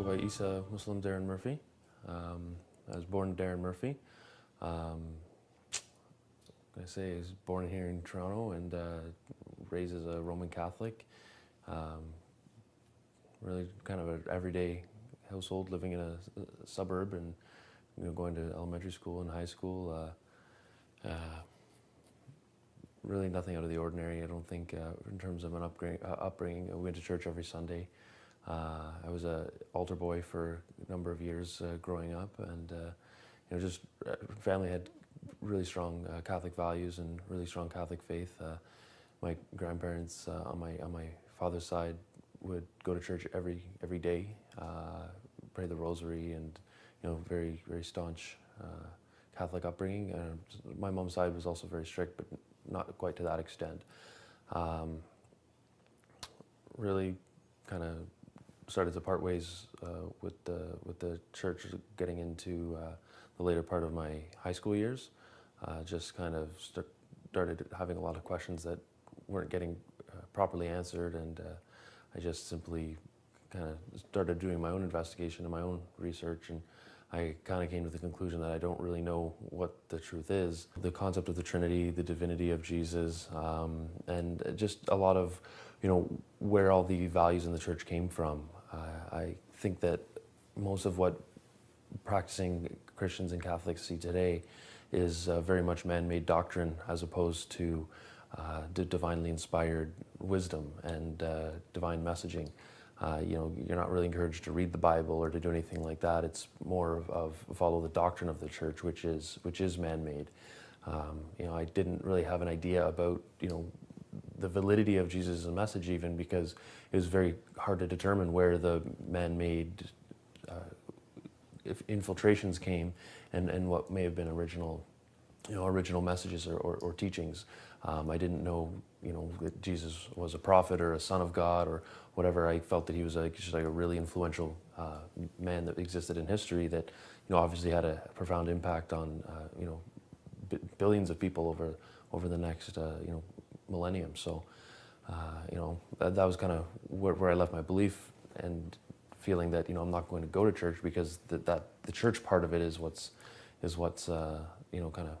by Isa Muslim Darren Murphy. I was born Darren Murphy. I say I was born here in Toronto and raised as a Roman Catholic. Really kind of an everyday household, living in a suburb and going to elementary school and high school. Really nothing out of the ordinary, I don't think, in terms of an upbringing. We went to church every Sunday. I was an altar boy for a number of years growing up, and just family had really strong Catholic values and really strong Catholic faith. My grandparents on my father's side would go to church every day, pray the rosary, and very staunch Catholic upbringing. My mom's side was also very strict, but not quite to that extent. Really kind of started to part ways with the church getting into the later part of my high school years. Just kind of started having a lot of questions that weren't getting properly answered, and I just simply kind of started doing my own investigation and my own research, and I kind of came to the conclusion that I don't really know what the truth is. The concept of the Trinity, the divinity of Jesus, and just a lot of, where all the values in the church came from. I think that most of what practicing Christians and Catholics see today is very much man-made doctrine, as opposed to divinely inspired wisdom and divine messaging. You're not really encouraged to read the Bible or to do anything like that. It's more of follow the doctrine of the church, which is man-made. I didn't really have an idea about the validity of Jesus' message, even because it was very hard to determine where the man-made infiltrations came and what may have been original messages or teachings. I didn't know, that Jesus was a prophet or a son of God or whatever. I felt that he was just like a really influential man that existed in history that, obviously had a profound impact on, billions of people over the next, millennium. So, that was kind of where I left my belief, and feeling that, I'm not going to go to church because the church part of it is what's kind of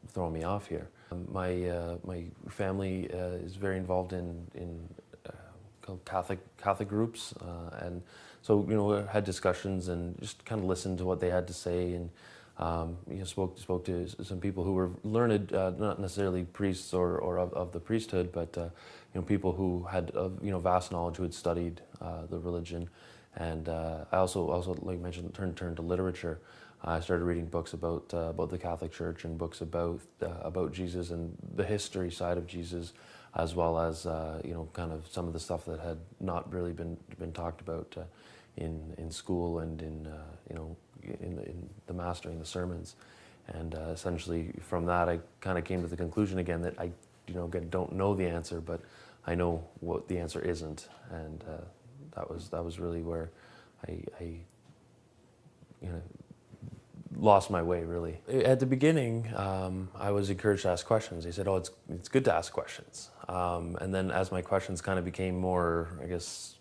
throwing me off here. My family is very involved in Catholic groups, and so I had discussions and just kind of listened to what they had to say, and spoke to some people who were learned, not necessarily priests or of the priesthood, but people who had vast knowledge, who had studied the religion. And I also, like I mentioned, turned to literature. I started reading books about the Catholic Church, and books about Jesus and the history side of Jesus, as well as kind of some of the stuff that had not really been talked about in school and in the mastering the sermons. And essentially from that, I kind of came to the conclusion again that I again don't know the answer, but I know what the answer isn't, and that was really where I lost my way, really. At the beginning, I was encouraged to ask questions. They said, "Oh, it's good to ask questions." And then as my questions kind of became more, I guess,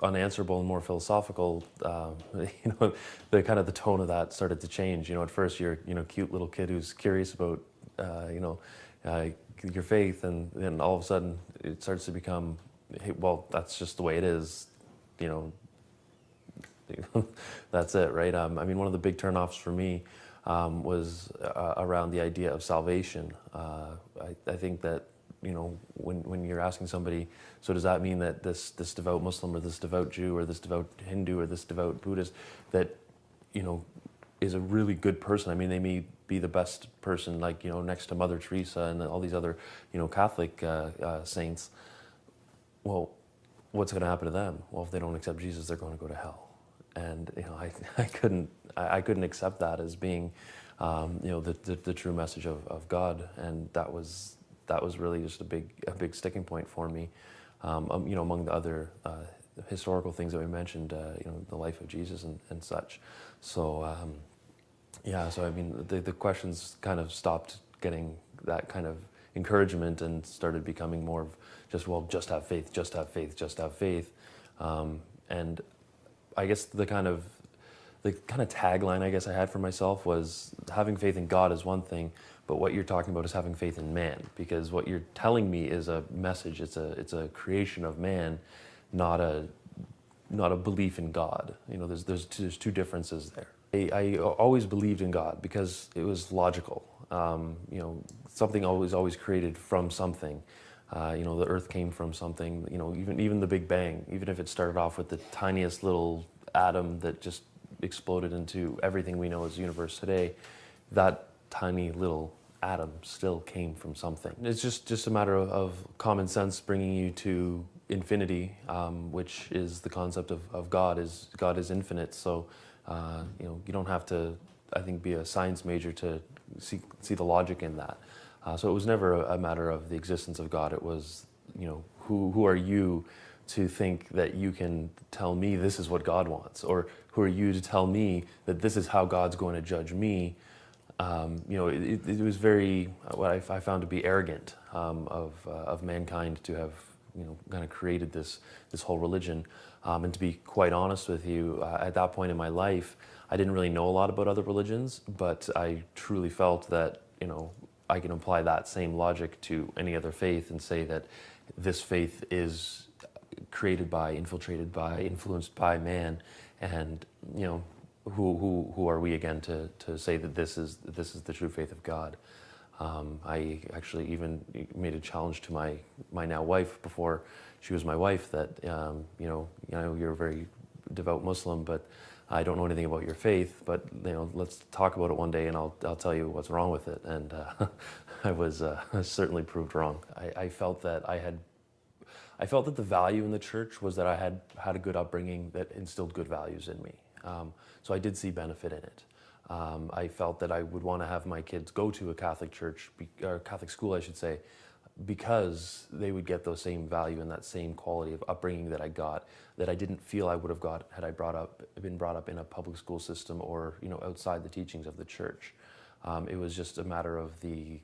unanswerable and more philosophical, the kind of the tone of that started to change. At first you're cute little kid who's curious about your faith, and then all of a sudden it starts to become, hey, well, that's just the way it is. That's it, right? One of the big turnoffs for me was around the idea of salvation. I think that when you're asking somebody, so does that mean that this devout Muslim or this devout Jew or this devout Hindu or this devout Buddhist that is a really good person? They may be the best person, like next to Mother Teresa and all these other Catholic saints. Well, what's going to happen to them? Well, if they don't accept Jesus, they're going to go to hell. And I couldn't accept that as being the true message of God, and that was really just a big sticking point for me. Among the other historical things that we mentioned, the life of Jesus and such. So the questions kind of stopped getting that kind of encouragement and started becoming more of just have faith, just have faith, just have faith. And I guess the kind of tagline I guess I had for myself was having faith in God is one thing, but what you're talking about is having faith in man, because what you're telling me is a message. It's a creation of man, not a belief in God. You know, there's two differences there. I always believed in God because it was logical. You know, something always created from something. You know, the earth came from something. You know, even the Big Bang, even if it started off with the tiniest little atom that just exploded into everything we know as the universe today, that tiny little atom still came from something. It's just a matter of common sense bringing you to infinity, which is the concept of God. God is infinite. So you know, you don't have to, I think, be a science major to see the logic in that. So it was never a matter of the existence of God. It was, you know, who are you to think that you can tell me this is what God wants, or who are you to tell me that this is how God's going to judge me? You know, it was very, what I found to be arrogant of mankind to have, you know, kind of created this whole religion. And to be quite honest with you, at that point in my life, I didn't really know a lot about other religions, but I truly felt that, you know, I can apply that same logic to any other faith and say that this faith is created by, infiltrated by, influenced by man, and, you know, who are we again to say that this is the true faith of God? I actually even made a challenge to my now wife before she was my wife that, you know, you're a very devout Muslim, but I don't know anything about your faith, but, you know, let's talk about it one day and I'll tell you what's wrong with it. And I was certainly proved wrong. I felt that the value in the church was that I had a good upbringing that instilled good values in me. So I did see benefit in it. I felt that I would want to have my kids go to a Catholic church, or Catholic school, I should say, because they would get those same value and that same quality of upbringing that I got, that I didn't feel I would have got had I been brought up in a public school system or, you know, outside the teachings of the church. It was just a matter of the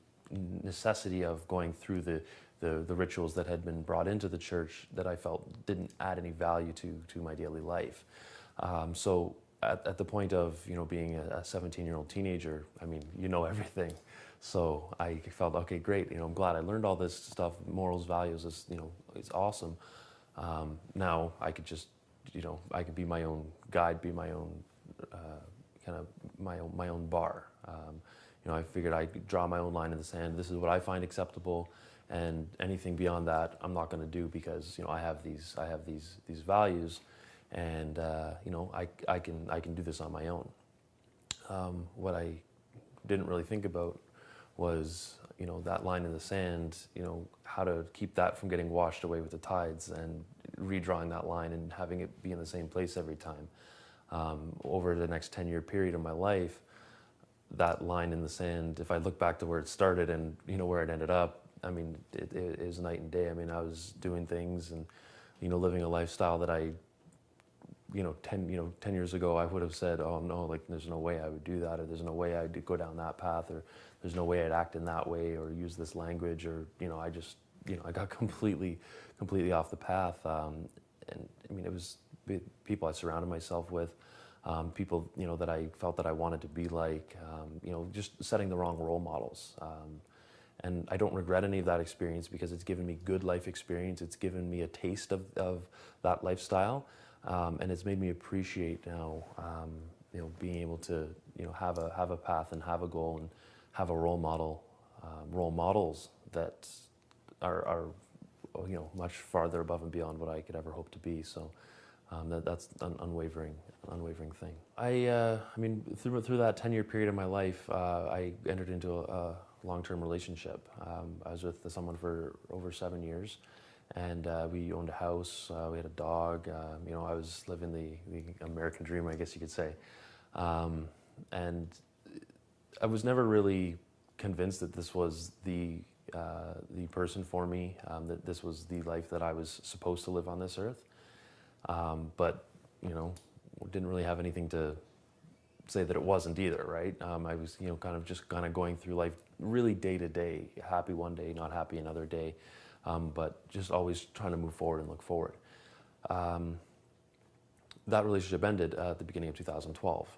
necessity of going through the rituals that had been brought into the church that I felt didn't add any value to my daily life. So at the point of, you know, being a 17-year-old teenager, I mean, you know everything. So I felt, okay, great. You know, I'm glad I learned all this stuff. Morals, values, is, you know, it's awesome. Now I could just, you know, I could be my own guide, be my own kind of my own bar. You know, I figured I could draw my own line in the sand. This is what I find acceptable, and anything beyond that, I'm not going to do because, you know, I have these values, and you know, I can do this on my own. What I didn't really think about was, you know, that line in the sand, you know, how to keep that from getting washed away with the tides and redrawing that line and having it be in the same place every time. Over the next 10-year period of my life, that line in the sand, if I look back to where it started and, you know, where it ended up, I mean, it is night and day. I mean, I was doing things and, you know, living a lifestyle that I, you know, 10 years ago, I would have said, oh no, like there's no way I would do that, or there's no way I'd go down that path, or there's no way I'd act in that way, or use this language, or, you know, I just, you know, I got completely off the path. And I mean, it was people I surrounded myself with, people, you know, that I felt that I wanted to be like, you know, just setting the wrong role models. And I don't regret any of that experience because it's given me good life experience. It's given me a taste of that lifestyle. And it's made me appreciate now, you know, being able to, you know, have a path and have a goal and have a role models that are you know, much farther above and beyond what I could ever hope to be. So that's an unwavering thing. I mean, through that 10-year period of my life, I entered into a long-term relationship. I was with someone for over 7 years. And we owned a house, we had a dog, you know, I was living the American dream, I guess you could say. And I was never really convinced that this was the person for me, that this was the life that I was supposed to live on this earth. But, you know, didn't really have anything to say that it wasn't either, right? I was, you know, kind of going through life really day to day, happy one day, not happy another day. But just always trying to move forward and look forward. that relationship ended at the beginning of 2012.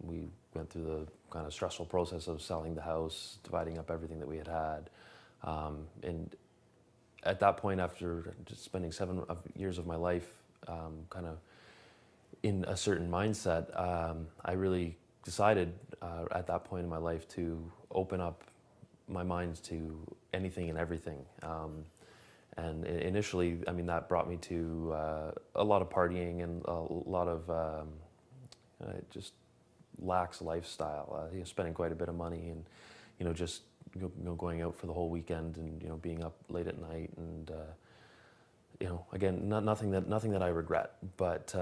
We went through the kind of stressful process of selling the house, dividing up everything that we had. And at that point, after just spending 7 years of my life kind of in a certain mindset, I really decided at that point in my life to open up my mind to anything and everything. And initially, I mean, that brought me to a lot of partying and a lot of just lax lifestyle, spending quite a bit of money and, just going out for the whole weekend and, being up late at night and, again, nothing that I regret, but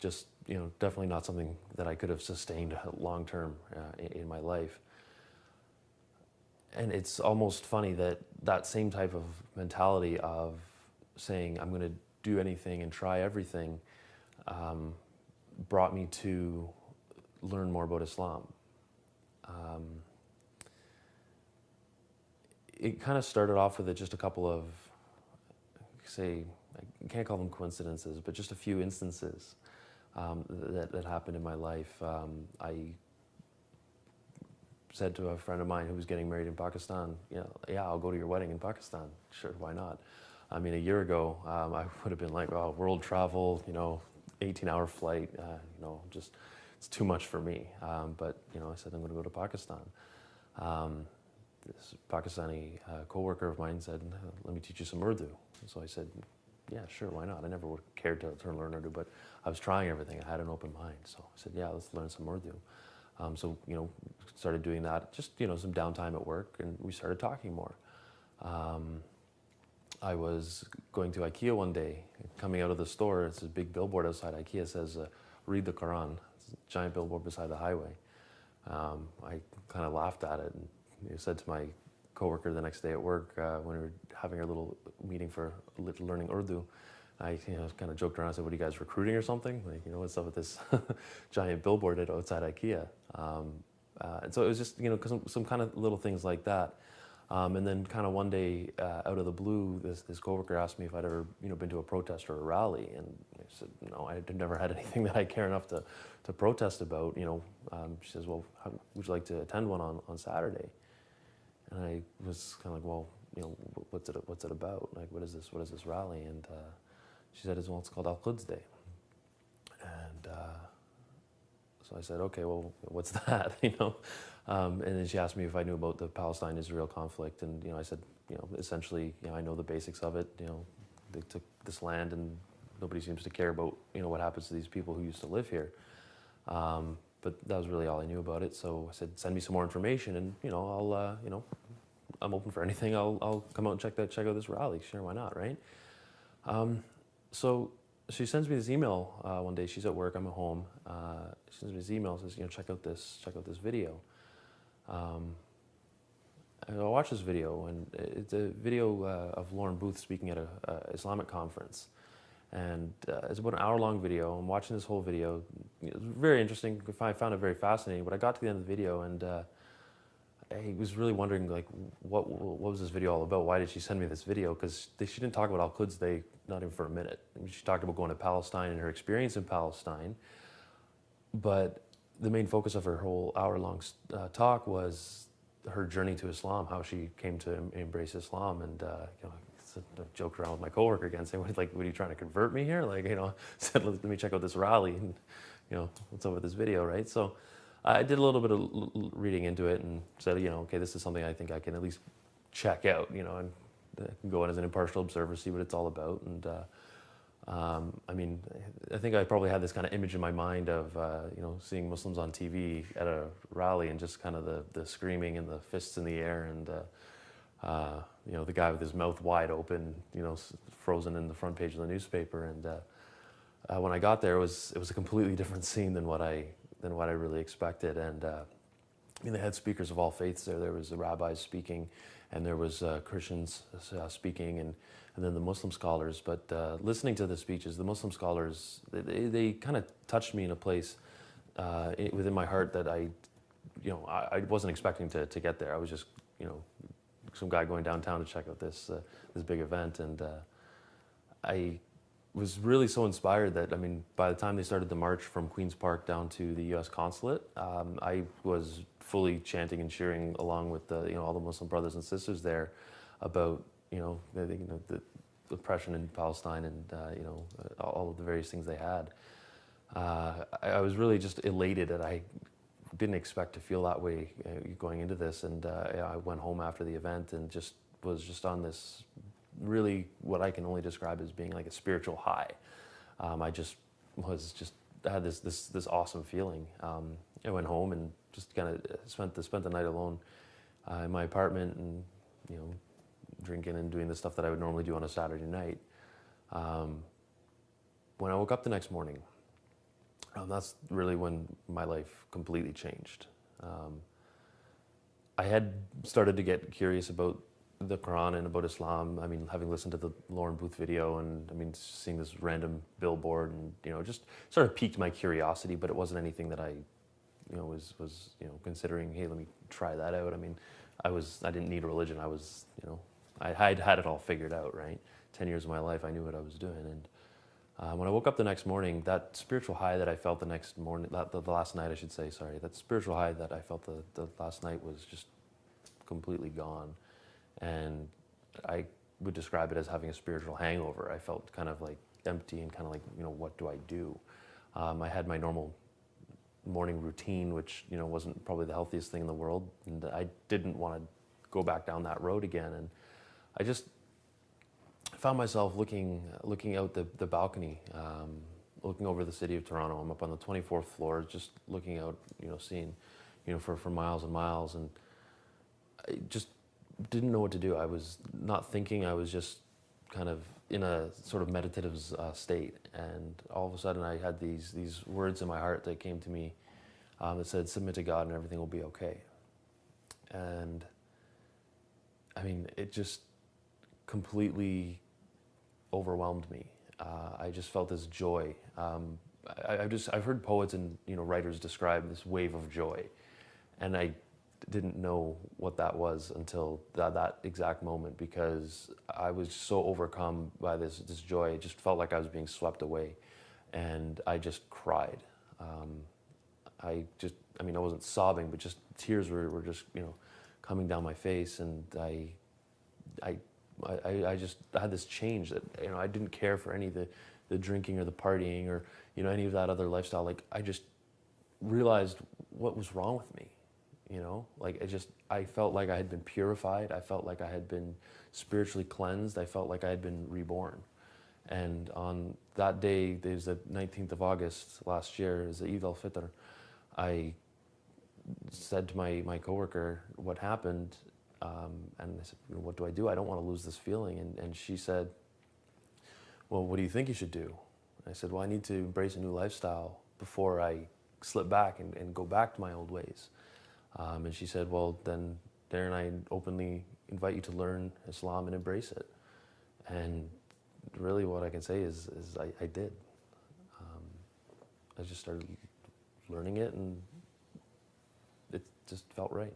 just, definitely not something that I could have sustained long term in my life. And it's almost funny that same type of mentality of saying I'm going to do anything and try everything brought me to learn more about Islam. It kind of started off with just a couple of, say, I can't call them coincidences, but just a few instances that happened in my life. I said to a friend of mine who was getting married in Pakistan, yeah, I'll go to your wedding in Pakistan. Sure, why not? I mean, a year ago, I would have been like, oh, world travel, 18-hour flight, just, it's too much for me. But, I said, I'm going to go to Pakistan. This Pakistani coworker of mine said, let me teach you some Urdu. So I said, yeah, sure, why not? I never would have cared to learn Urdu, but I was trying everything. I had an open mind. So I said, yeah, let's learn some Urdu. So, started doing that, just, some downtime at work, and we started talking more. I was going to IKEA one day, coming out of the store, it's a big billboard outside IKEA, says, read the Quran. It's a giant billboard beside the highway. I kind of laughed at it and said to my coworker the next day at work, when we were having our little meeting for learning Urdu, I kind of joked around. I said, "What are you guys, recruiting or something? Like, what's up with this giant billboard outside IKEA?" And so it was just some kind of little things like that. And then kind of one day out of the blue, this coworker asked me if I'd ever been to a protest or a rally, and I said no, I had never had anything that I care enough to protest about. She says, "Well, would you like to attend one on Saturday?" And I was kind of like, "Well, what's it about? Like, what is this rally?" And she said, "Well, it's called Al-Quds Day." And so I said, "Okay, well, what's that?" And then she asked me if I knew about the Palestine-Israel conflict, and I said, essentially, I know the basics of it. They took this land, and nobody seems to care about what happens to these people who used to live here. But that was really all I knew about it. So I said, "Send me some more information, and I'll I'm open for anything. I'll come out and check out this rally. Sure, why not, right?" So she sends me this email one day. She's at work. I'm at home. She sends me this email. Says, check out this video. I watch this video, and it's a video of Lauren Booth speaking at a Islamic conference, and it's about an hour-long video. I'm watching this whole video. It was very interesting. I found it very fascinating. But I got to the end of the video, and I was really wondering, like, what was this video all about? Why did she send me this video? Because she didn't talk about Al-Quds Day, not even for a minute. I mean, she talked about going to Palestine and her experience in Palestine, but the main focus of her whole hour-long talk was her journey to Islam, how she came to embrace Islam, and I joked around with my coworker again, saying, "What are you trying to convert me here?" Like, said, "Let me check out this rally, and what's up with this video, right?" So I did a little bit of reading into it and said, okay, this is something I think I can at least check out, and go in as an impartial observer, see what it's all about. And I mean, I think I probably had this kind of image in my mind of, seeing Muslims on TV at a rally, and just kind of the screaming and the fists in the air, and the guy with his mouth wide open, frozen in the front page of the newspaper. And when I got there, it was a completely different scene than what I really expected. And they had speakers of all faiths there. There was the rabbis speaking, and there was Christians speaking, and then the Muslim scholars. But listening to the speeches, the Muslim scholars, they kind of touched me in a place within my heart that I wasn't expecting to get there. I was just, some guy going downtown to check out this big event, and I was really so inspired that, I mean, by the time they started the march from Queen's Park down to the U.S. consulate, I was fully chanting and cheering along with the, all the Muslim brothers and sisters there about, the oppression in Palestine and, all of the various things they had. I was really just elated that I didn't expect to feel that way going into this, and I went home after the event and was just on this really what I can only describe as being like a spiritual high. I had this awesome feeling. I went home and just kind of spent the night alone in my apartment, and drinking and doing the stuff that I would normally do on a Saturday night. When I woke up the next morning, that's really when my life completely changed. I had started to get curious about the Quran and about Islam. I mean, having listened to the Lauren Booth video, and I mean, seeing this random billboard, and just sort of piqued my curiosity, but it wasn't anything that I, was considering, hey, let me try that out. I mean, I didn't need a religion. I was, I had it all figured out, right? 10 years of my life, I knew what I was doing. And when I woke up the next morning, that spiritual high that I felt the next morning, the last night, I should say, sorry, that spiritual high that I felt the last night was just completely gone. And I would describe it as having a spiritual hangover. I felt kind of like empty and kind of like, what do I do? I had my normal morning routine, which, wasn't probably the healthiest thing in the world. And I didn't want to go back down that road again. And I just found myself looking out the balcony, looking over the city of Toronto. I'm up on the 24th floor, just looking out, seeing, for miles and miles. And I just didn't know what to do. I was not thinking. I was just kind of in a sort of meditative state. And all of a sudden I had these words in my heart that came to me that said, submit to God and everything will be okay. And I mean, it just completely overwhelmed me. I just felt this joy. I've heard poets and writers describe this wave of joy, and I didn't know what that was until that exact moment, because I was so overcome by this joy. It just felt like I was being swept away, and I just cried. I wasn't sobbing, but just tears were just coming down my face, and I just had this change that I didn't care for any of the drinking or the partying or any of that other lifestyle. Like, I just realized what was wrong with me. I felt like I had been purified. I felt like I had been spiritually cleansed. I felt like I had been reborn. And on that day, it was the 19th of August last year, is the Eid al-Fitr, I said to my coworker what happened, and I said, what do I do? I don't want to lose this feeling. And she said, well, what do you think you should do? I said, well, I need to embrace a new lifestyle before I slip back and go back to my old ways. And she said, well, then Darren, I openly invite you to learn Islam and embrace it. And really what I can say is I did. I just started learning it, and it just felt right.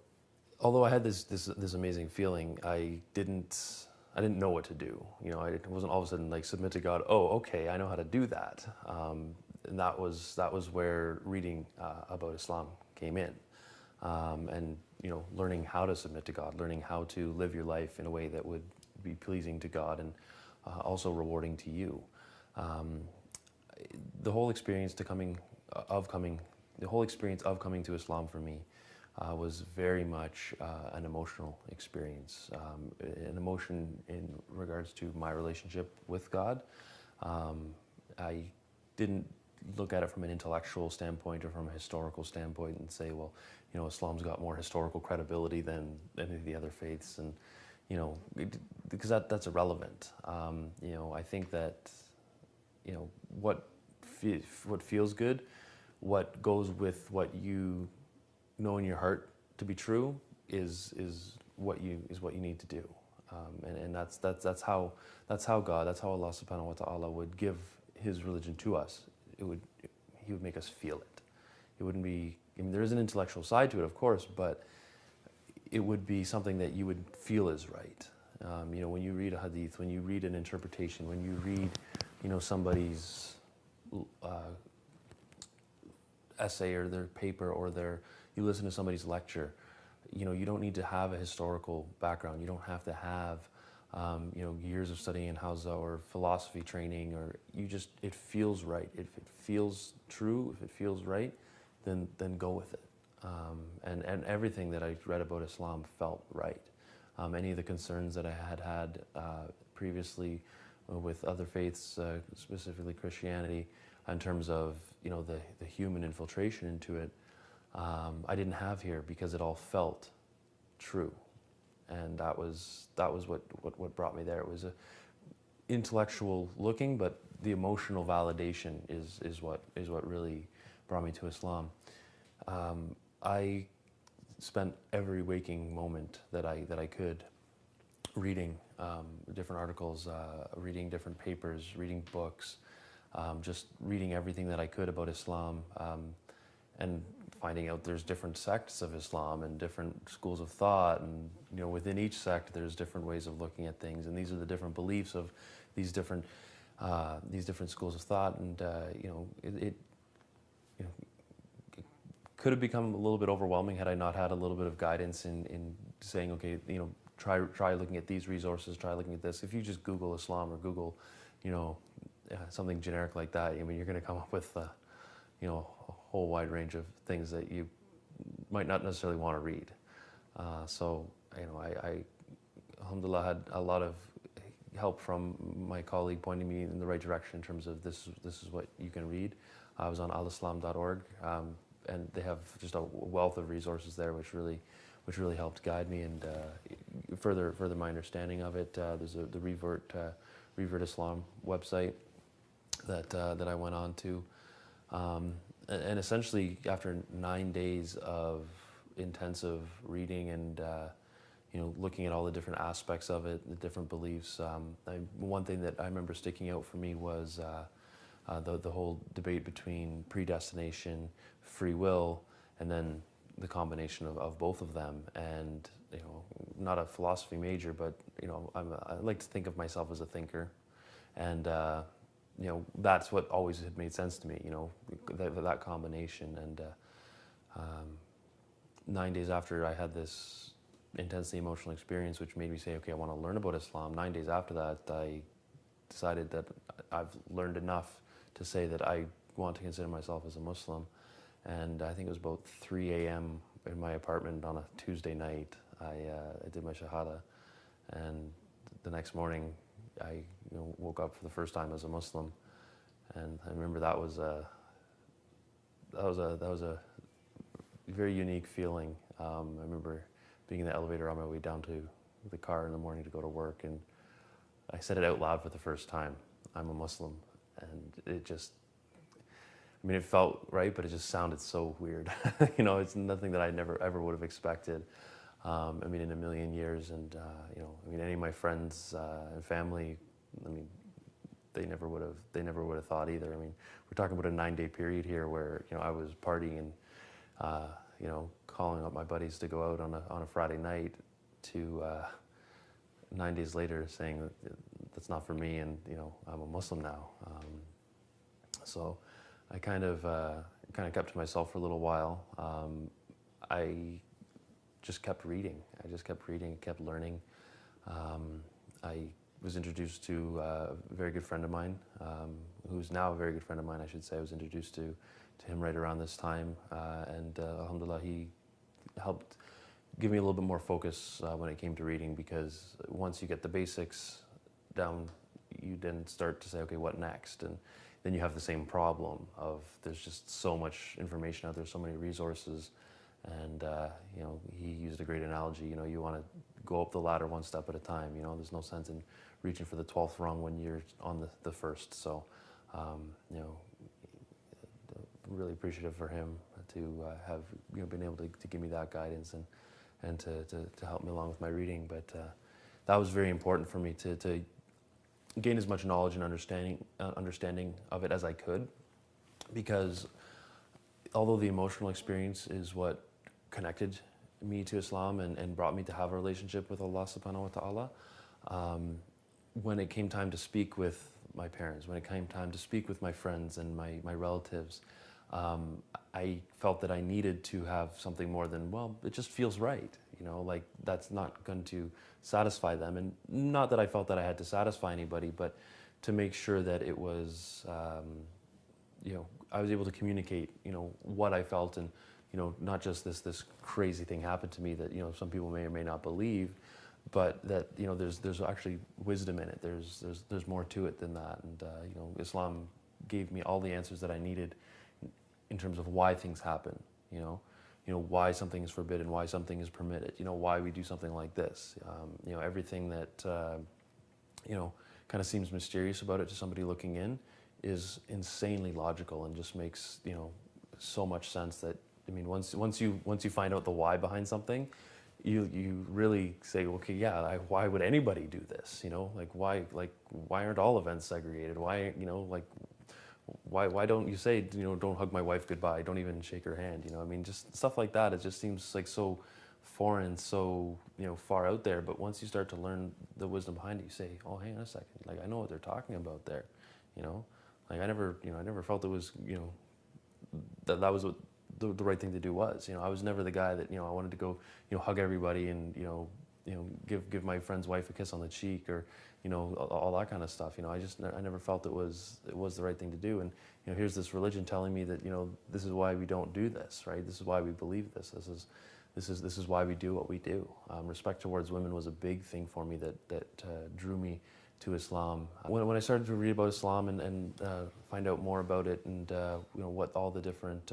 Although I had this amazing feeling, I didn't know what to do. I wasn't all of a sudden like, submit to God. Oh, okay, I know how to do that. And that was where reading about Islam came in. And learning how to submit to God, learning how to live your life in a way that would be pleasing to God and also rewarding to you. The whole experience of coming to Islam for me was very much an emotional experience, an emotion in regards to my relationship with God. I didn't look at it from an intellectual standpoint or from a historical standpoint and say, well, Islam's got more historical credibility than any of the other faiths, and because that's irrelevant. I think that what feels good, what goes with what you know in your heart to be true is what you need to do, and that's how God, that's how Allah subhanahu wa ta'ala would give His religion to us. He would make us feel it. It wouldn't be, there is an intellectual side to it, of course, but it would be something that you would feel is right. When you read a hadith, when you read an interpretation, when you read somebody's essay or their paper or you listen to somebody's lecture, you don't need to have a historical background. You don't have to have, years of studying in Hausa or philosophy training, or it feels right. If it feels true, if it feels right, then go with it. And everything that I read about Islam felt right. Any of the concerns that I had previously with other faiths, specifically Christianity, in terms of the human infiltration into it, I didn't have here because it all felt true, and that was what brought me there. It was a intellectual looking, but the emotional validation is what really brought me to Islam. I spent every waking moment that I could reading different articles, reading different papers, reading books, just reading everything that I could about Islam, and finding out there's different sects of Islam and different schools of thought, and within each sect there's different ways of looking at things, and these are the different beliefs of these different schools of thought, and it could have become a little bit overwhelming had I not had a little bit of guidance in saying, okay, try looking at these resources, try looking at this. If you just Google Islam or Google, something generic like that, you're going to come up with, a whole wide range of things that you might not necessarily want to read. So, I alhamdulillah had a lot of help from my colleague pointing me in the right direction in terms of this is what you can read. I was on alislam.org, and they have just a wealth of resources there, which really helped guide me and further my understanding of it. There's the Revert Islam website that I went on to, and essentially after 9 days of intensive reading and looking at all the different aspects of it, the different beliefs. One thing that I remember sticking out for me was the whole debate between predestination, free will, and then the combination of both of them. And not a philosophy major, but I like to think of myself as a thinker, and that's what always had made sense to me. That combination. And 9 days after I had this intensely emotional experience, which made me say, okay, I want to learn about Islam. 9 days after that, I decided that I've learned enough to say that I want to consider myself as a Muslim. And I think it was about 3 a.m. in my apartment on a Tuesday night. I did my Shahada, and the next morning I woke up for the first time as a Muslim. And I remember that was a very unique feeling. I remember being in the elevator on my way down to the car in the morning to go to work, and I said it out loud for the first time, I'm a Muslim. And it just, it felt right, but it just sounded so weird. It's nothing that I never ever would have expected. In a million years. And any of my friends and family, they never would have thought either. We're talking about a 9-day period here where I was partying and calling up my buddies to go out on a Friday night, to 9 days later saying that that's not for me, and I'm a Muslim now. So I kind of kept to myself for a little while. I just kept reading. Kept learning. I was introduced to a very good friend of mine, who's now a very good friend of mine, I should say. I was introduced to him right around this time, and alhamdulillah, he helped give me a little bit more focus when it came to reading, because once you get the basics down, you then start to say, okay, what next? And then you have the same problem of there's just so much information out there, so many resources. And he used a great analogy. You want to go up the ladder one step at a time. There's no sense in reaching for the 12th rung when you're on the first. So, really appreciative for him to have been able to give me that guidance and to help me along with my reading. But that was very important for me to gain as much knowledge and understanding of it as I could, because although the emotional experience is what connected me to Islam and brought me to have a relationship with Allah subhanahu wa ta'ala, when it came time to speak with my parents, when it came time to speak with my friends and my relatives, I felt that I needed to have something more than, well, it just feels right, you know, like that's not going to satisfy them. And not that I felt that I had to satisfy anybody, but to make sure that it was, you know, I was able to communicate, you know, what I felt, and, you know, not just this crazy thing happened to me that, you know, some people may or may not believe, but that, you know, there's actually wisdom in it. There's more to it than that. And, you know, Islam gave me all the answers that I needed in terms of why things happen, you know, why something is forbidden, why something is permitted, you know, why we do something like this. You know, everything that, you know, kind of seems mysterious about it to somebody looking in is insanely logical and just makes, you know, so much sense that, I mean, once you find out the why behind something, you really say, okay, yeah, why would anybody do this? You know, like why aren't all events segregated? Why, you know, like why don't you say, you know, don't hug my wife goodbye, don't even shake her hand, you know? I mean, just stuff like that. It just seems like so foreign, so, you know, far out there. But once you start to learn the wisdom behind it, you say, oh, hang on a second, like I know what they're talking about there, you know? Like I never felt it was, you know, that was what the right thing to do was. You know, I was never the guy that, you know, I wanted to go, you know, hug everybody and, you know, give my friend's wife a kiss on the cheek, or, you know, all that kind of stuff. You know, I never felt it was the right thing to do. And, you know, here's this religion telling me that, you know, this is why we don't do this, right? This is why we believe this. This is why we do what we do. Respect towards women was a big thing for me that drew me to Islam. When I started to read about Islam and find out more about it, and you know, what all the different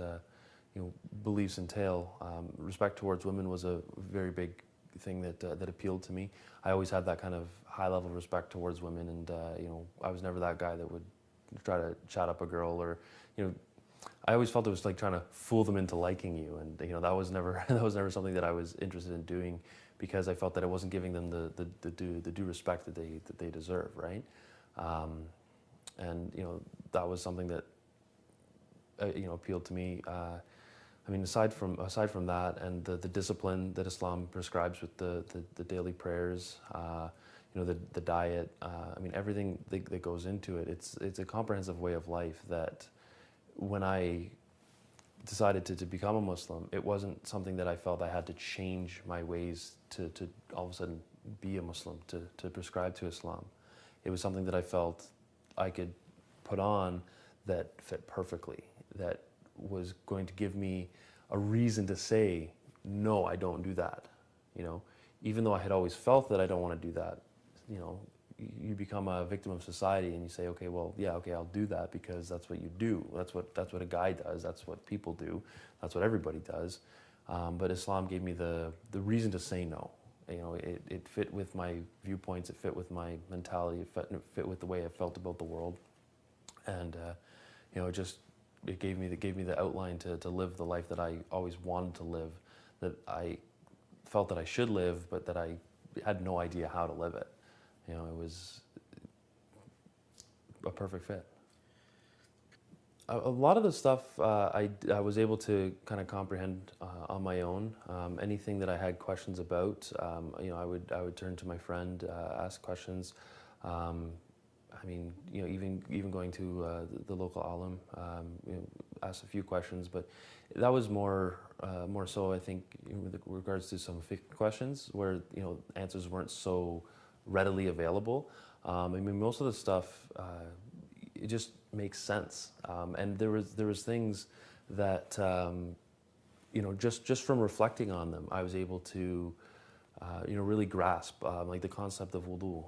you know, beliefs entail, respect towards women was a very big thing that appealed to me. I always had that kind of high level respect towards women, and you know, I was never that guy that would try to chat up a girl, or, you know, I always felt it was like trying to fool them into liking you, and, you know, that was never something that I was interested in doing, because I felt that I wasn't giving them the due respect that they deserve, right? And, you know, that was something that you know, appealed to me. I mean, aside from that, and the discipline that Islam prescribes with the daily prayers, you know, the diet, I mean, everything that goes into it, it's a comprehensive way of life that, when I decided to become a Muslim, it wasn't something that I felt I had to change my ways to all of a sudden be a Muslim, to prescribe to Islam. It was something that I felt I could put on that fit perfectly, that was going to give me a reason to say, no, I don't do that. You know, even though I had always felt that I don't want to do that, you know, you become a victim of society, and you say, okay, well, yeah, okay, I'll do that because that's what you do. That's what a guy does. That's what people do. That's what everybody does. But Islam gave me the reason to say no. You know, it fit with my viewpoints. It fit with my mentality. It fit with the way I felt about the world. And you know, it gave me the outline to live the life that I always wanted to live, that I felt that I should live, but that I had no idea how to live it. You know, it was a perfect fit. A lot of the stuff I was able to kind of comprehend on my own. Anything that I had questions about, you know, I would turn to my friend, ask questions. I mean, you know, even going to the local alim, you know, asked a few questions, but that was more so, I think, with regards to some fiqh questions where, you know, answers weren't so readily available. I mean, most of the stuff, it just makes sense, and there was things that, you know, just from reflecting on them, I was able to, you know, really grasp, like the concept of wudu,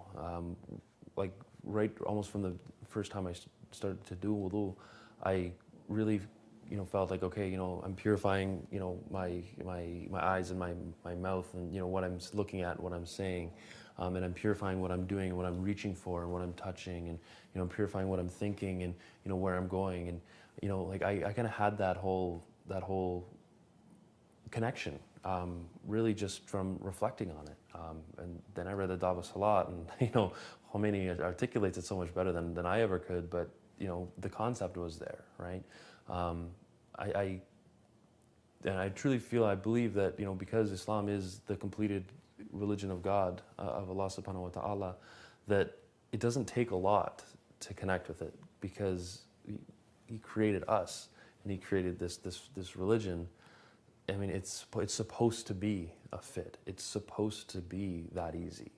like right almost from the first time I started to do wudu, I really, you know, felt like, okay, you know, I'm purifying, you know, my eyes and my mouth, and, you know, what I'm looking at, what I'm saying, and I'm purifying what I'm doing, what I'm reaching for, and what I'm touching, and, you know, I'm purifying what I'm thinking, and, you know, where I'm going, and, you know, like I kind of had that whole connection, really just from reflecting on it. And then I read the Dawah Salat, and, you know, Khomeini articulates it so much better than I ever could, but, you know, the concept was there, right? I truly feel, I believe that, you know, because Islam is the completed religion of God, of Allah subhanahu wa ta'ala, that it doesn't take a lot to connect with it, because he created us, and he created this religion. I mean, it's supposed to be a fit. It's supposed to be that easy.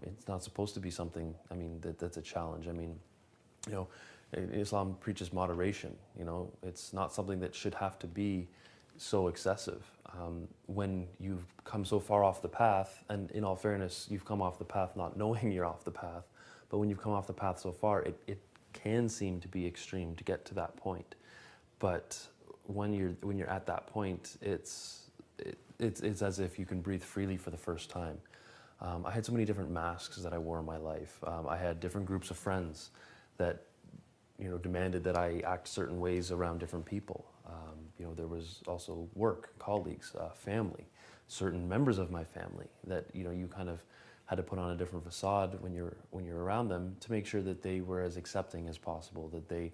It's not supposed to be something, I mean, that's a challenge. I mean, you know, Islam preaches moderation. You know, it's not something that should have to be so excessive. When you've come so far off the path, and in all fairness, you've come off the path not knowing you're off the path, but when you've come off the path so far, it can seem to be extreme to get to that point. But when you're at that point, it's as if you can breathe freely for the first time. I had so many different masks that I wore in my life. I had different groups of friends that, you know, demanded that I act certain ways around different people. You know, there was also work, colleagues, family, certain members of my family that, you know, you kind of had to put on a different facade when you're around them to make sure that they were as accepting as possible, that they,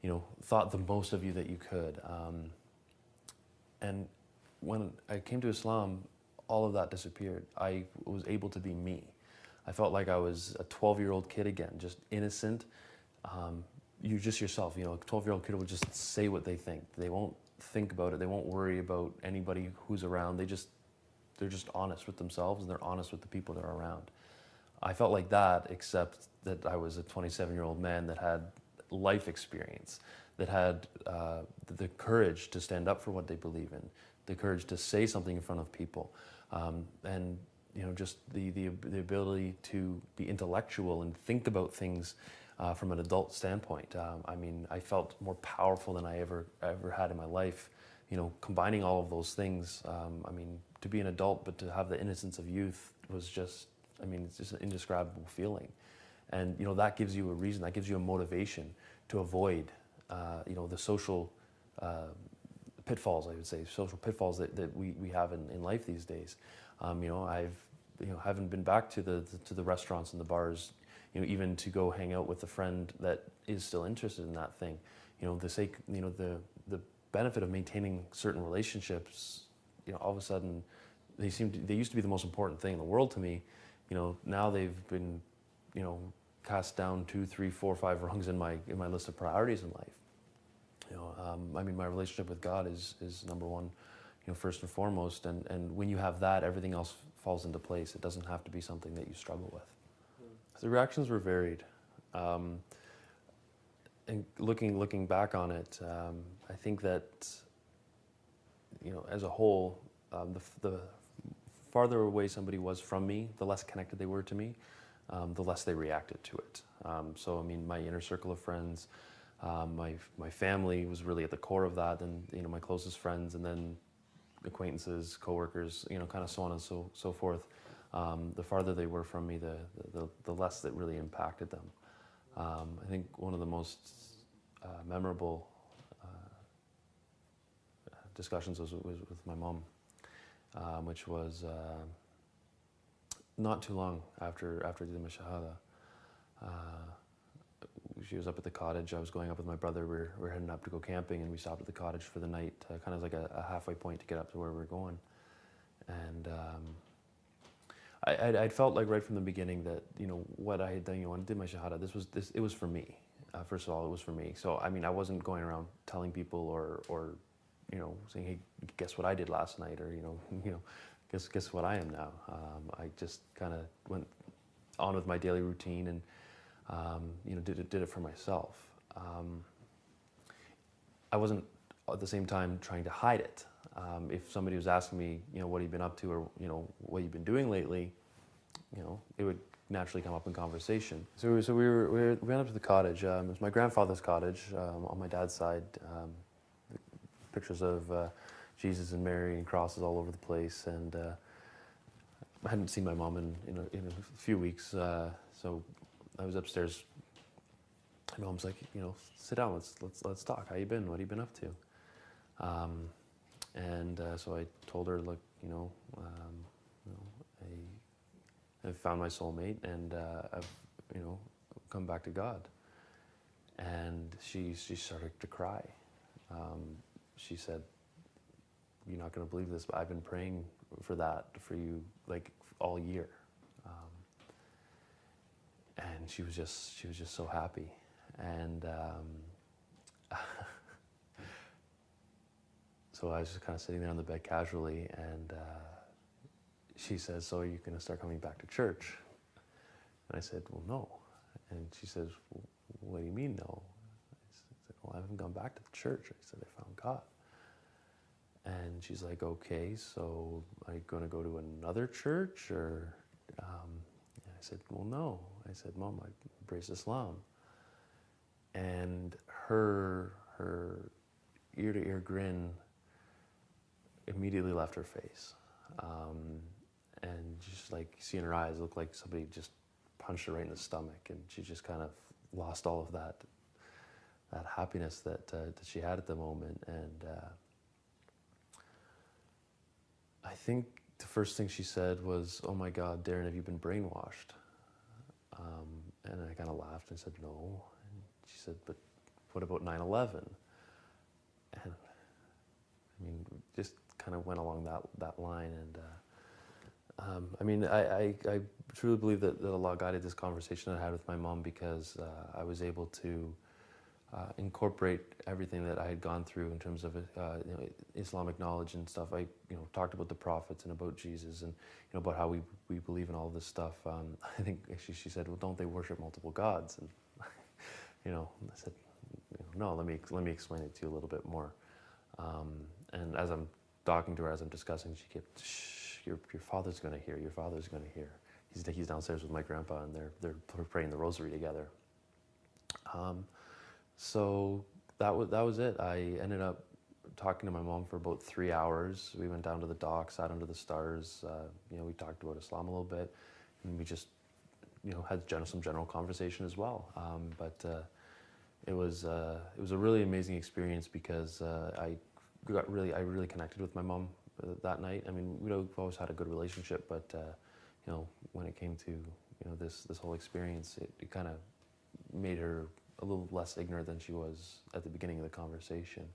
you know, thought the most of you that you could. And when I came to Islam, all of that disappeared. I was able to be me. I felt like I was a 12-year-old kid again, just innocent. You're just yourself. You know, a 12-year-old kid will just say what they think. They won't think about it. They won't worry about anybody who's around. They're just honest with themselves, and they're honest with the people that are around. I felt like that, except that I was a 27-year-old man that had life experience, that had the courage to stand up for what they believe in, the courage to say something in front of people, and, you know, just the ability to be intellectual and think about things from an adult standpoint. I mean, I felt more powerful than I ever had in my life. You know, combining all of those things. I mean, to be an adult but to have the innocence of youth was just, I mean, it's just an indescribable feeling. And, you know, that gives you a reason, that gives you a motivation to avoid, you know, the social pitfalls, I would say, social pitfalls that we have in life these days. You know, haven't been back to the restaurants and the bars, you know, even to go hang out with a friend that is still interested in that thing. You know, the benefit of maintaining certain relationships, you know, all of a sudden they used to be the most important thing in the world to me. You know, now they've been, you know, cast down 2, 3, 4, 5 rungs in my list of priorities in life. You know, I mean, my relationship with God is number one, you know, first and foremost. And when you have that, everything else falls into place. It doesn't have to be something that you struggle with. The reactions were varied. And looking back on it, I think that, you know, as a whole, the farther away somebody was from me, the less connected they were to me, the less they reacted to it. So, I mean, my inner circle of friends, my family was really at the core of that, and, you know, my closest friends, and then acquaintances, coworkers, you know, kind of so on and so forth. The farther they were from me, the less that really impacted them. I think one of the most memorable discussions was with my mom, which was not too long after the Shahada. She was up at the cottage. I was going up with my brother. We were heading up to go camping, and we stopped at the cottage for the night, kind of like a halfway point to get up to where we were going. And I'd felt like right from the beginning that, you know, what I had done, you know, when I did my Shahada, it was for me. First of all, it was for me. So, I mean, I wasn't going around telling people or you know, saying, hey, guess what I did last night, or, you know, guess what I am now. I just kind of went on with my daily routine and, you know, did it for myself. I wasn't at the same time trying to hide it. If somebody was asking me, you know, what have you been up to, or, you know, what you've been doing lately, you know, it would naturally come up in conversation. So we went up to the cottage. It was my grandfather's cottage on my dad's side. Pictures of Jesus and Mary and crosses all over the place, and I hadn't seen my mom in a few weeks, so I was upstairs. My mom's like, you know, sit down, let's talk. How you been? What have you been up to? And so I told her, look, I've found my soulmate, and I've, you know, come back to God. And she started to cry. She said, you're not going to believe this, but I've been praying for that for you like all year. And and she was just so happy. And so I was just kind of sitting there on the bed casually, and she says, "So are you going to start coming back to church?" And I said, "Well, no." And she says, "Well, what do you mean, no?" I said, "Well, I haven't gone back to the church." I said, "I found God." And she's like, "Okay, so are you going to go to another church, or?" And I said, "Well, no." I said, "Mom, I embrace Islam." And her ear-to-ear grin immediately left her face. And just like, see in her eyes, it looked like somebody just punched her right in the stomach, and she just kind of lost all of that happiness that she had at the moment. And I think the first thing she said was, "Oh my God, Darren, have you been brainwashed?" And I kind of laughed and said, "No." And she said, "But what about 9/11?" And I mean, just kind of went along that line. And I mean, I truly believe that a lot guided this conversation I had with my mom, because I was able to incorporate everything that I had gone through in terms of Islamic knowledge and stuff. I talked about the prophets and about Jesus, and about how we believe in all of this stuff. I think she said, "Well, don't they worship multiple gods?" And I said, "No, let me explain it to you a little bit more." And as I'm talking to her, as I'm discussing, she kept, "Shh, your father's going to hear. Your father's going to hear. He's downstairs with my grandpa, and they're praying the rosary together." So that was it. I ended up talking to my mom for about 3 hours. We went down to the dock, sat under the stars. We talked about Islam a little bit, and we just had some general conversation as well. But it was a really amazing experience, because I really connected with my mom that night. I mean, we've always had a good relationship, but when it came to this whole experience, it kind of made her a little less ignorant than she was at the beginning of the conversation.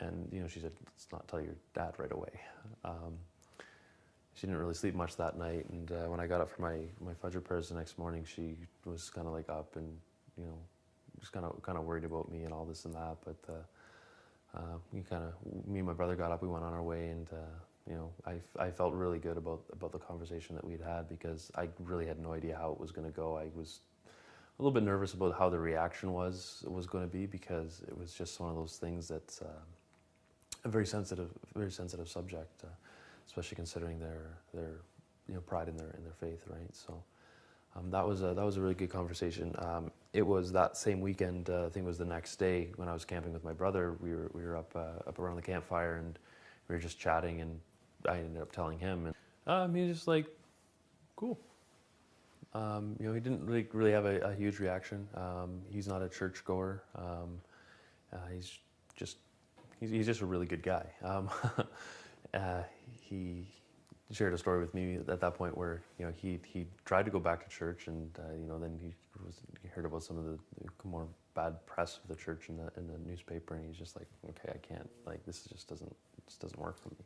And she said, "Let's not tell your dad right away." She didn't really sleep much that night, and when I got up for my Fajr prayers the next morning, she was kind of like up and just kind of worried about me and all this and that. But me and my brother got up, we went on our way, and I felt really good about the conversation that we'd had, because I really had no idea how it was going to go. I was a little bit nervous about how the reaction was going to be, because it was just one of those things that's a very sensitive subject, especially considering their pride in their faith, right? So that was a really good conversation. It was that same weekend. I think it was the next day when I was camping with my brother. We were up around the campfire, and we were just chatting, and I ended up telling him, and he was just like, "Cool." He didn't really have a huge reaction. He's not a churchgoer. He's just a really good guy. He shared a story with me at that point where he tried to go back to church, and then he heard about some of the more bad press of the church in the newspaper, and he's just like, "Okay, I can't, like, this just doesn't work for me."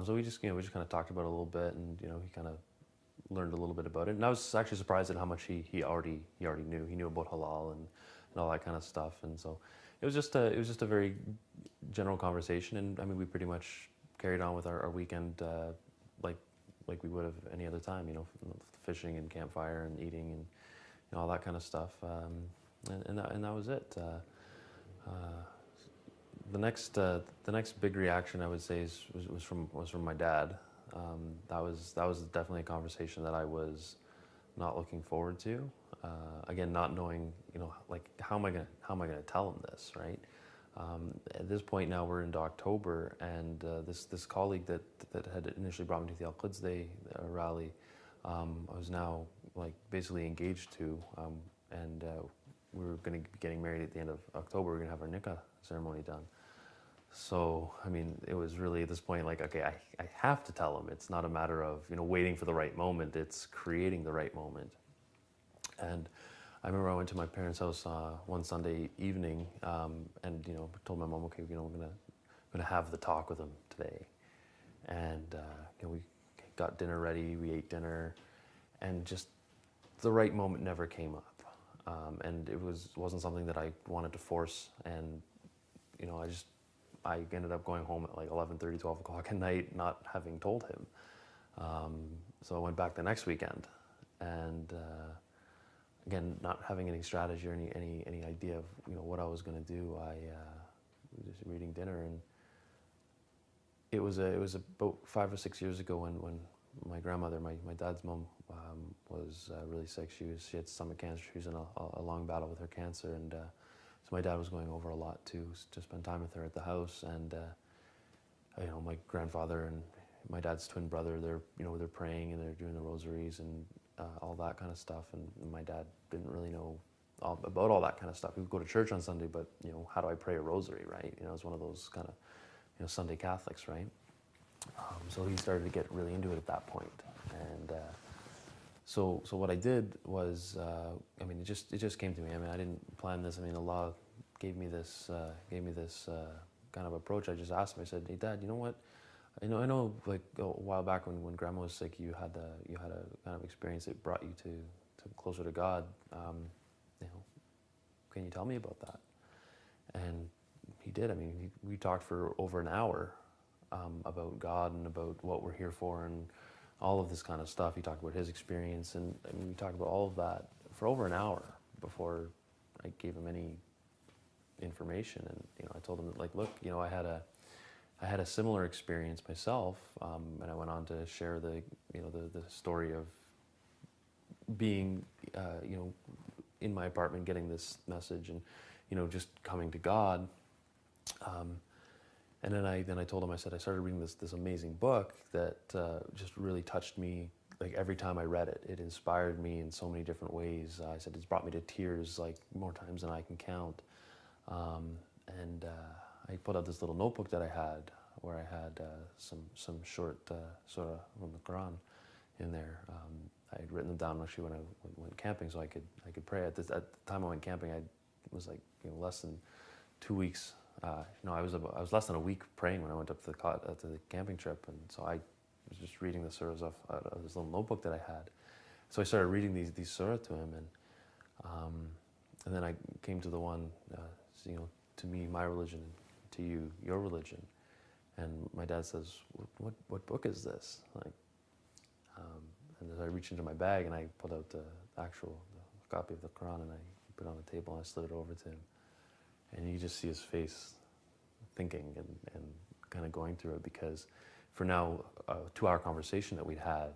So we just kind of talked about it a little bit, and he kind of learned a little bit about it, and I was actually surprised at how much he already knew. He knew about halal and all that kind of stuff, and so it was just a very general conversation. And I mean, we pretty much carried on with our weekend like we would have any other time, fishing and campfire and eating and all that kind of stuff, and that was it. The next big reaction, I would say, was from my dad. That was definitely a conversation that I was not looking forward to. Again, not knowing, like, how am I gonna tell him this, right? At this point now, we're into October, and this colleague that had initially brought me to the Al-Quds Day rally, I was now like basically engaged to, and we were going to be getting married at the end of October. We were going to have our nikah ceremony done. So, I mean, it was really at this point like, okay, I have to tell him. It's not a matter of, waiting for the right moment. It's creating the right moment. And I remember I went to my parents' house one Sunday evening, and told my mom, okay, we're gonna have the talk with him today. And we got dinner ready. We ate dinner, and just the right moment never came up. And it wasn't something that I wanted to force. And, you know, I ended up going home at like 11:30, 12 o'clock at night, not having told him. So I went back the next weekend, and again, not having any strategy or any idea of, you know, what I was going to do. I was just reading dinner, and it was about 5 or 6 years ago when my grandmother, my dad's mom, was really sick. She had stomach cancer. She was in a long battle with her cancer, and so my dad was going over a lot to spend time with her at the house. And you know, my grandfather and my dad's twin brother, they're praying and they're doing the rosaries and all that kind of stuff. And my dad didn't really know about all that kind of stuff. He would go to church on Sunday, but, you know, how do I pray a rosary, right? You know, it's one of those kind of, you know, Sunday Catholics, right? So he started to get really into it at that point. And so what I did was, I mean, it just came to me. I mean, I didn't plan this. I mean, Allah gave me this kind of approach. I just asked him. I said, "Hey, Dad, you know what? I know. Like a while back when Grandma was sick, you had a kind of experience that brought you to closer to God. You know, can you tell me about that?" And he did. I mean, we talked for over an hour about God and about what we're here for and all of this kind of stuff. He talked about his experience, and I mean, we talked about all of that for over an hour before I gave him any information. And, you know, I told him that, like, look, you know, I had a similar experience myself, and I went on to share the story of being, you know, in my apartment getting this message and, you know, just coming to God. And then I told him, I said, I started reading this amazing book that just really touched me. Like every time I read it, it inspired me in so many different ways. I said it's brought me to tears like more times than I can count. And I put out this little notebook that I had where I had some short surah from the Quran in there. I had written them down actually when I went camping, so I could pray. At the time I went camping, I was like, you know, less than 2 weeks. No, I was less than a week praying when I went up to the camping trip, and so I was just reading the surahs off out of this little notebook that I had. So I started reading these surah to him, and then I came to the one, you know, to me my religion, to you your religion, and my dad says, "What book is this?" Like, and as I reached into my bag and I pulled out the copy of the Quran and I put it on the table and I slid it over to him. And you just see his face thinking and kind of going through it, because for now, a 2-hour conversation that we'd had,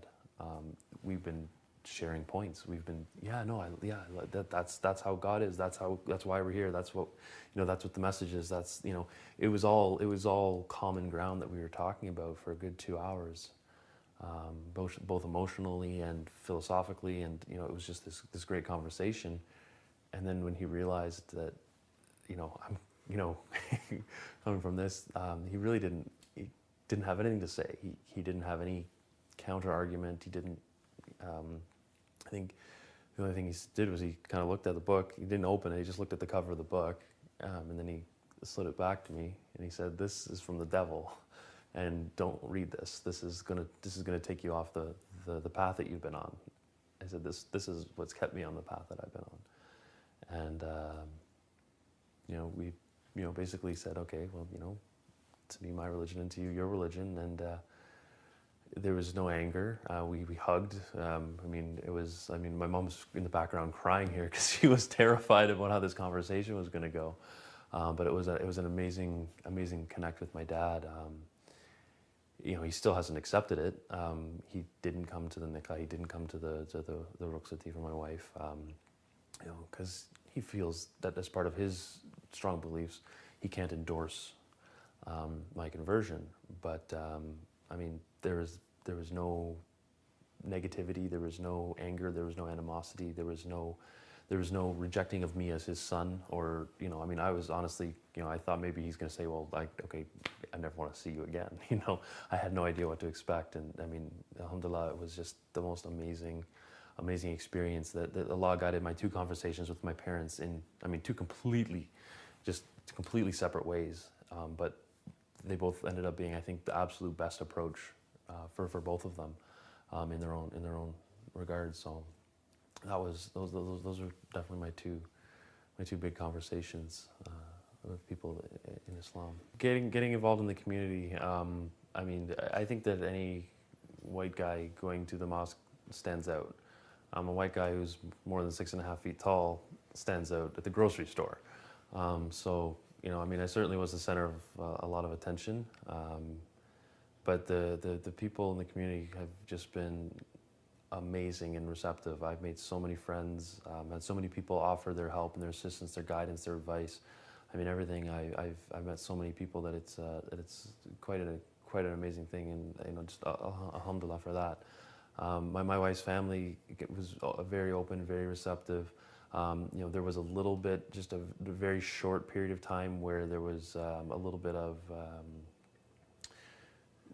we've been sharing points. We've been, that's how God is. That's why we're here. That's what, you know, that's what the message is. That's, you know, it was all common ground that we were talking about for a good 2 hours, both emotionally and philosophically. And, you know, it was just this great conversation. And then when he realized that, you know, I'm, you know, coming from this, he really didn't have anything to say. He didn't have any counter argument. He didn't. I think the only thing he did was he kind of looked at the book. He didn't open it. He just looked at the cover of the book, and then he slid it back to me and he said, "This is from the devil, and don't read this. This is gonna take you off the path that you've been on." I said, "This is what's kept me on the path that I've been on," and. You know, we, you know, basically said, okay, well, you know, to me my religion and to you your religion, and there was no anger. We hugged. I mean, my mom's in the background crying here because she was terrified about how this conversation was going to go. But it was an amazing connect with my dad. You know, he still hasn't accepted it. He didn't come to the nikah. He didn't come to the rukhsati for my wife. You know, because he feels that as part of his strong beliefs, he can't endorse my conversion. But I mean, there was no negativity, there was no anger, there was no animosity, there was no rejecting of me as his son, or, you know, I mean, I was honestly, you know, I thought maybe he's going to say, well, like, okay, I never want to see you again. You know, I had no idea what to expect, and I mean, alhamdulillah, it was just the most amazing experience that Allah guided my 2 conversations with my parents in, I mean, 2 completely separate ways, but they both ended up being, I think, the absolute best approach for both of them in their own regards. So those were definitely my two big conversations with people in Islam. Getting involved in the community. I mean, I think that any white guy going to the mosque stands out. A white guy who's more than 6.5 feet tall stands out at the grocery store. So, you know, I mean, I certainly was the center of a lot of attention. But the people in the community have just been amazing and receptive. I've made so many friends, had so many people offer their help and their assistance, their guidance, their advice. I mean, everything. I've met so many people that it's quite an amazing thing, and you know, just alhamdulillah for that. My wife's family was very open, very receptive. You know, there was a little bit, just a very short period of time where there was a little bit of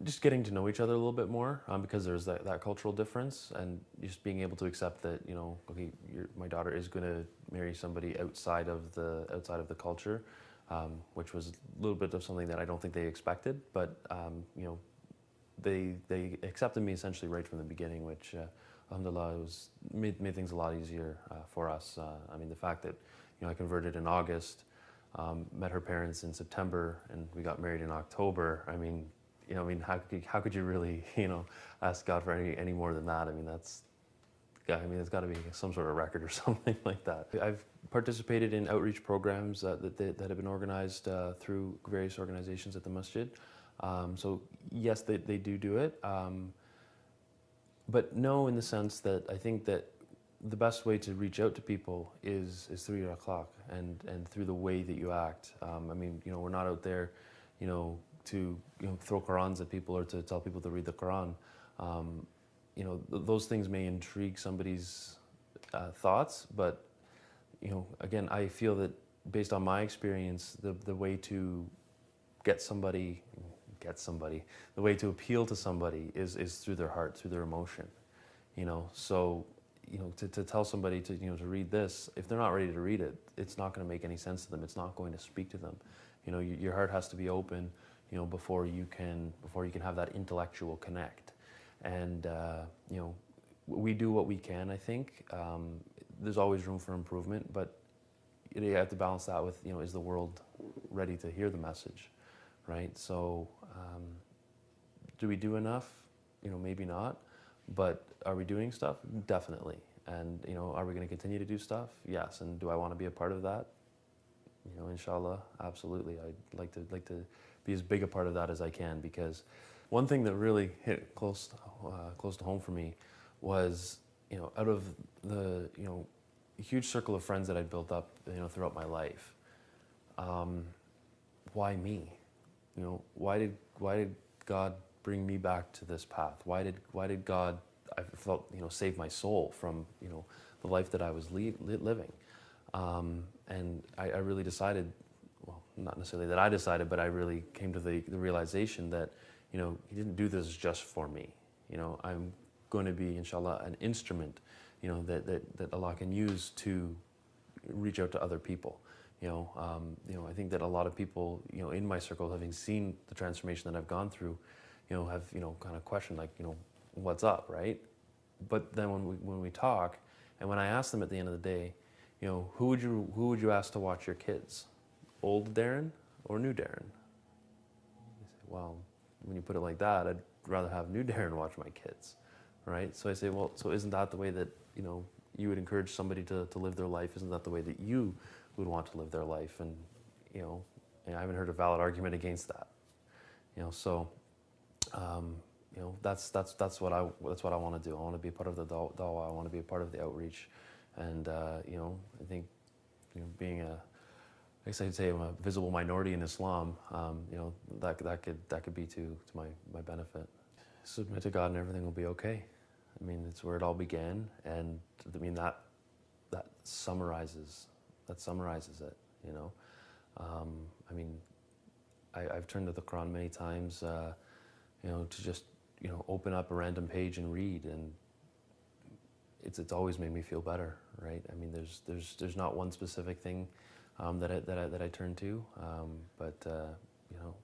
just getting to know each other a little bit more, because there's that cultural difference, and just being able to accept that, you know, okay, my daughter is going to marry somebody outside of the culture, which was a little bit of something that I don't think they expected, but you know, they accepted me essentially right from the beginning, which alhamdulillah made things a lot easier for us. I mean, the fact that, you know, I converted in August, met her parents in September, and we got married in October. I mean, you know, I mean, how could you really, you know, ask God for any more than that? I mean, it's got to be some sort of record or something like that. I've participated in outreach programs that have been organized through various organizations at the masjid. So yes, they do it, but no, in the sense that I think that the best way to reach out to people is through your akhlaq and through the way that you act. I mean, you know, we're not out there, you know, to, you know, throw Qurans at people or to tell people to read the Quran. You know, those things may intrigue somebody's thoughts, but, you know, again, I feel that based on my experience, the way to get somebody, the way to appeal to somebody is through their heart, through their emotion. You know, so, you know, to tell somebody to, you know, to read this, if they're not ready to read it, it's not going to make any sense to them. It's not going to speak to them. You know, your heart has to be open, you know, before you can have that intellectual connect. And you know, we do what we can, I think. There's always room for improvement, but you have to balance that with, you know, is the world ready to hear the message, right? So do we do enough? You know, maybe not, but are we doing stuff? Definitely. And, you know, are we going to continue to do stuff? Yes. And do I want to be a part of that? You know, inshallah, absolutely. I'd like to be as big a part of that as I can, because one thing that really hit close to home for me was, you know, out of the, you know, huge circle of friends that I built up, you know, throughout my life, why me? You know, why did God bring me back to this path? Why did God, I felt, you know, save my soul from, you know, the life that I was living? And I really decided, well, not necessarily that I decided, but I really came to the realization that, you know, He didn't do this just for me. You know, I'm going to be, inshallah, an instrument, you know, that Allah can use to reach out to other people. You know, I think that a lot of people, you know, in my circle, having seen the transformation that I've gone through, you know, have, you know, kind of questioned, like, you know, what's up, right? But then when we talk, and when I ask them at the end of the day, you know, who would you ask to watch your kids? Old Darren or new Darren? They say, well, when you put it like that, I'd rather have new Darren watch my kids, right? So I say, well, so isn't that the way that, you know, you would encourage somebody to live their life? Isn't that the way that you would want to live their life? And, you know, I haven't heard a valid argument against that. You know, so, you know, that's what I want to do. I want to be a part of the dawah. I want to be a part of the outreach. And, you know, I think, you know, being I guess I'd say I'm a visible minority in Islam, you know, that could be to my benefit. Submit to God and everything will be okay. I mean, it's where it all began, and I mean that summarizes it, you know. I mean, I've turned to the Quran many times, you know, to just, you know, open up a random page and read, and it's always made me feel better, right? I mean, there's not one specific thing that I turn to, but you know,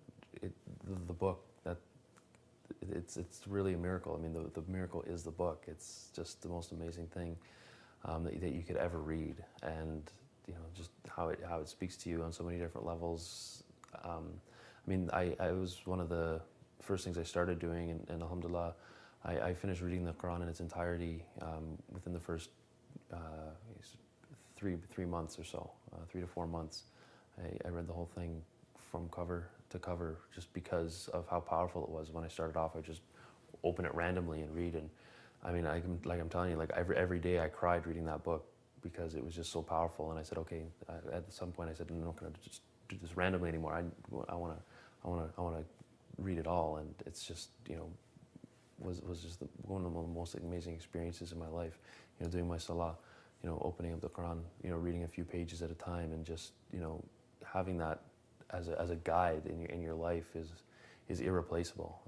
the book, it's really a miracle. I mean, the miracle is the book. It's just the most amazing thing. that you could ever read, and just how it speaks to you on so many different levels. I mean, I was one of the first things I started doing, and alhamdulillah, I finished reading the Quran in its entirety within the first 3 months or so, 3 to 4 months. I read the whole thing from cover to cover just because of how powerful it was. When I started off, I just open it randomly and read, and I mean, I'm telling you, like every day I cried reading that book because it was just so powerful. And I said, okay, at some point I said, I'm not going to just do this randomly anymore. I want to read it all, and it's just was just one of the most amazing experiences in my life. Doing my salah, opening up the Quran, reading a few pages at a time, and just having that as a guide in your life is irreplaceable.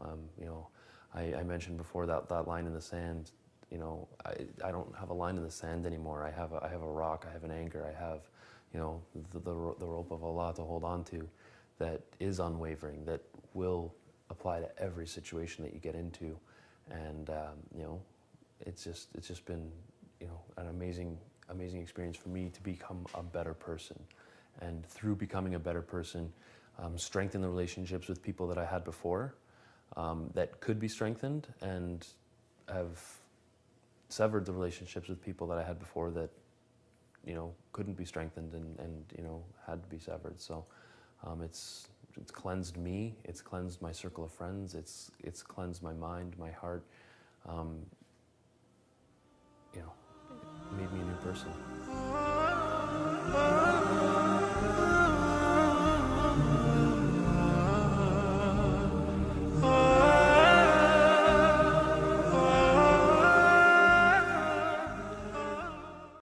I mentioned before that line in the sand. I don't have a line in the sand anymore. I have a rock. I have an anchor. I have the rope of Allah to hold on to, that is unwavering, that will apply to every situation that you get into, and it's just been an amazing experience for me to become a better person, and through becoming a better person, strengthen the relationships with people that I had before, that could be strengthened, and have severed the relationships with people that I had before that couldn't be strengthened, and had to be severed. So it's cleansed me, it's cleansed my circle of friends, it's cleansed my mind, my heart, made me a new person.